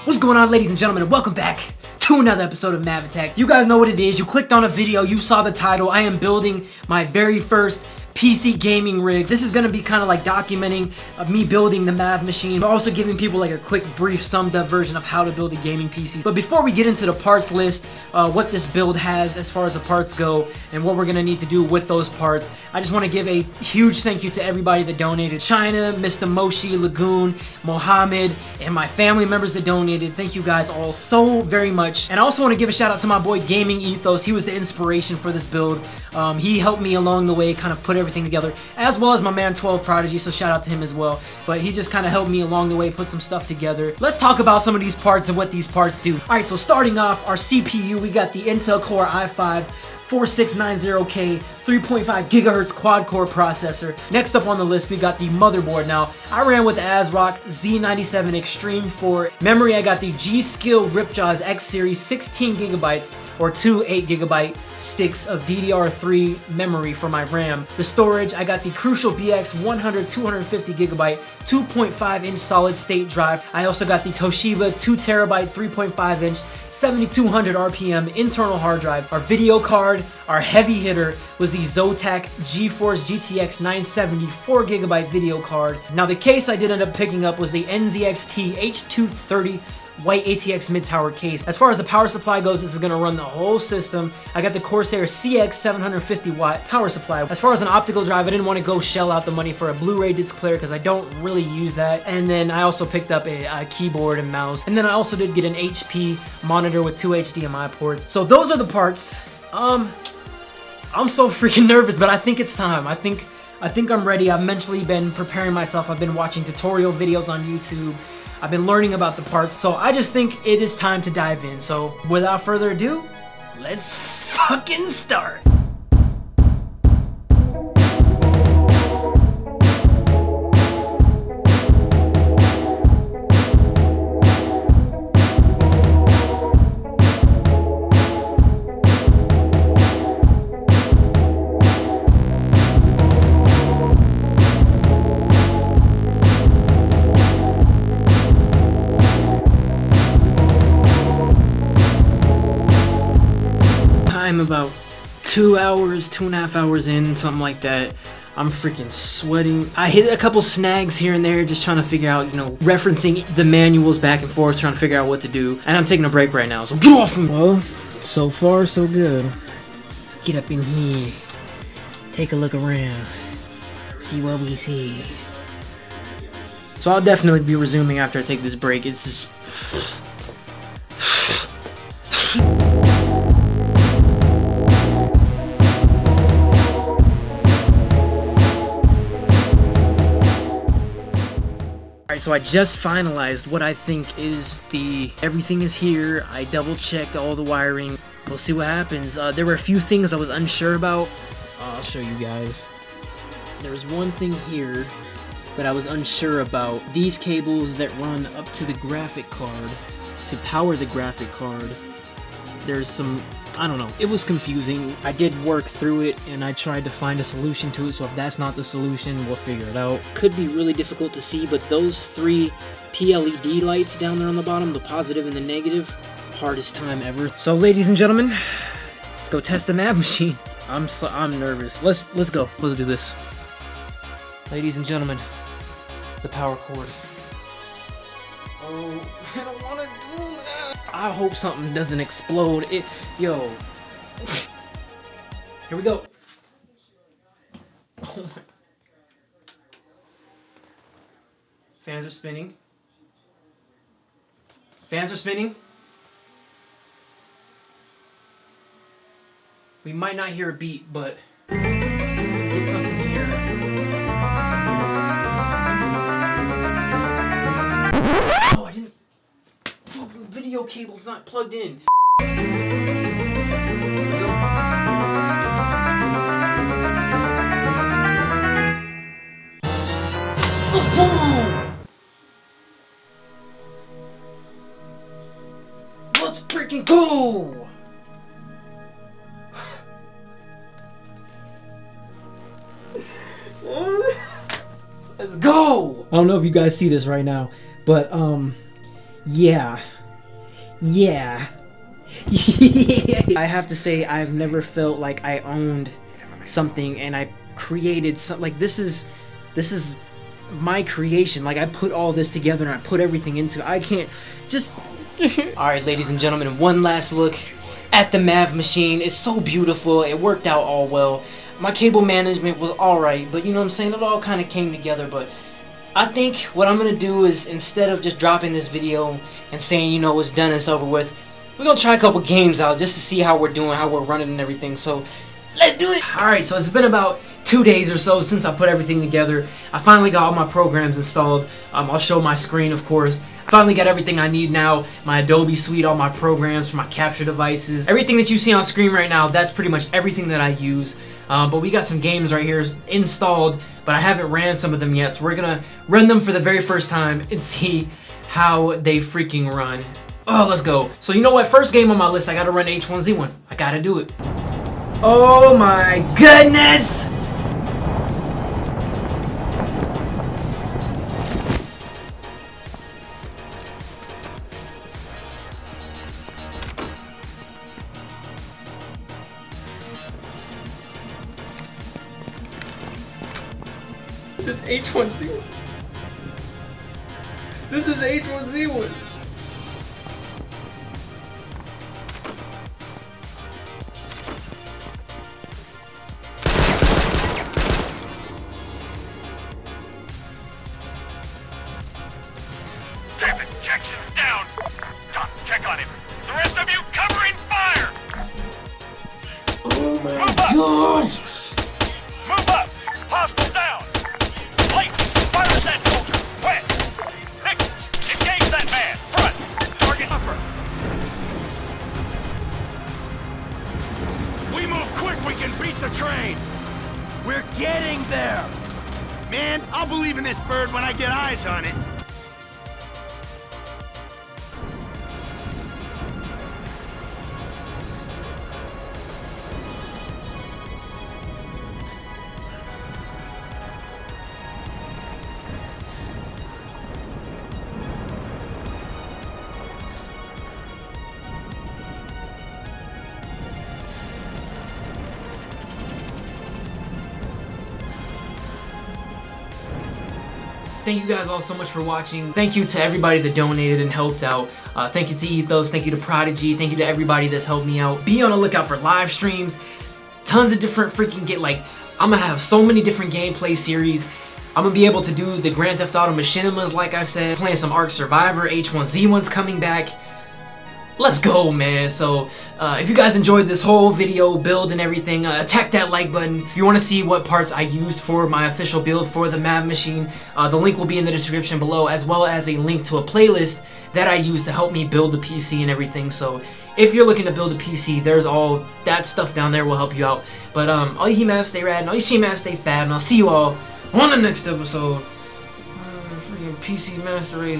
What's going on, ladies and gentlemen, and welcome back to another episode of MavAttack. You guys know what it is. You clicked on a video, you saw the title. I am building my very first PC gaming rig. This is going to be kind of like documenting me building the MavMachine, but also giving people like a quick, brief, summed up version of how to build a gaming PC. But before we get into the parts list, what this build has as far as the parts go, and what we're going to need to do with those parts, I just want to give a huge thank you to everybody that donated. China, Mr. Moshi, Lagoon, Mohammed, and my family members that donated. Thank you guys all so very much. And I also want to give a shout out to my boy Gaming Ethos. He was the inspiration for this build. He helped me along the way, kind of put everything together, as well as my man 12 Prodigy, so shout out to him as well. But he just kind of helped me along the way, put some stuff together. Let's talk about some of these parts and what these parts do. Alright, so starting off, our CPU, we got the Intel Core i5 4690K 3.5 gigahertz quad-core processor. Next up on the list, we got the motherboard. Now, I ran with the ASRock Z97 Extreme 4. Memory, I got the G-Skill Ripjaws X Series 16 gigabytes or two 8 gigabyte sticks of DDR3 memory for my RAM. The storage, I got the Crucial BX 250 gigabyte 2.5 inch solid state drive. I also got the Toshiba 2 terabyte 3.5 inch 7200 RPM internal hard drive. Our video card, our heavy hitter, was the Zotac GeForce GTX 970 4 gigabyte video card. Now the case I did end up picking up was the NZXT H230 white ATX mid-tower case. As far as the power supply goes, this is going to run the whole system. I got the Corsair CX 750 watt power supply. As far as an optical drive, I didn't want to go shell out the money for a Blu-ray disc player because I don't really use that. And then I also picked up a keyboard and mouse. And then I also did get an HP monitor with 2 HDMI ports. So those are the parts. I'm so freaking nervous, but I think it's time. I think I'm ready. I've mentally been preparing myself. I've been watching tutorial videos on YouTube. I've been learning about the parts, so I just think it is time to dive in. So without further ado, let's fucking start. I'm about 2.5 hours in, something like that. I'm freaking sweating. I hit a couple snags here and there, just trying to figure out, referencing the manuals back and forth, trying to figure out what to do. And I'm taking a break right now, so get off me. Well, so far so good. Let's get up in here, take a look around, see what we see. So I'll definitely be resuming after I take this break. It's just... Alright, so I just finalized what I think is everything is here. I double checked all the wiring. We'll see what happens. There were a few things I was unsure about. I'll show you guys. There's one thing here that I was unsure about. These cables that run up to the graphic card to power the graphic card. There's some, I don't know, it was confusing. I did work through it and I tried to find a solution to it, so if that's not the solution, we'll figure it out. Could be really difficult to see, but those 3 PLED lights down there on the bottom, the positive and the negative, hardest time ever. So ladies and gentlemen, let's go test the MavMachine. I'm nervous. Let's go. Let's do this. Ladies and gentlemen, the power cord. Oh, I don't want to do that. I hope something doesn't explode. Yo. Here we go. Oh my. Fans are spinning. Fans are spinning. We might not hear a beat, but get something here. Oh, I didn't. Fucking video cable's not plugged in. Let's freaking go! Let's go! I don't know if you guys see this right now, but Yeah. Yeah. Yeah. I have to say, I've never felt like I owned something and I created something. Like, this is my creation. Like, I put all this together and I put everything into it. I can't just... Alright, ladies and gentlemen, one last look at the MavMachine. It's so beautiful. It worked out all well. My cable management was alright, but you know what I'm saying? It all kind of came together, but I think what I'm going to do is, instead of just dropping this video and saying, you know, it's done, it's over with, we're going to try a couple games out just to see how we're doing, how we're running and everything. So, let's do it! Alright, so it's been about 2 days or so since I put everything together. I finally got all my programs installed. I'll show my screen, of course. I finally got everything I need now. My Adobe suite, all my programs for my capture devices. Everything that you see on screen right now, that's pretty much everything that I use. But we got some games right here installed, but I haven't ran some of them yet. So we're going to run them for the very first time and see how they freaking run. Oh, let's go. So you know what? First game on my list, I got to run H1Z1. I got to do it. Oh my goodness! This is H1Z1. This is H1Z1. Injections down. Tom, check on him. The rest of you covering fire. Oh my gosh! Move up. Hostile down. Blake, fire that soldier. Wet. Nick, engage that man. Front. Target upper. We move quick, we can beat the train. We're getting there. Man, I'll believe in this bird when I get eyes on it. Thank you guys all so much for watching. Thank you to everybody that donated and helped out. Thank you to Ethos, thank you to Prodigy, thank you to everybody that's helped me out. Be on the lookout for live streams, tons of different freaking I'm gonna have so many different gameplay series. I'm gonna be able to do the Grand Theft Auto Machinimas, like I said, playing some Ark Survivor, H1Z1's coming back. Let's go, man. So if you guys enjoyed this whole video build and everything, attack that like button. If you want to see what parts I used for my official build for the MavMachine, the link will be in the description below, as well as a link to a playlist that I use to help me build the PC and everything. So if you're looking to build a PC, there's all that stuff down there will help you out. But all you He-Mavs stay rad, and all you She-Mavs stay fab, and I'll see you all on the next episode. Freaking PC Master Race,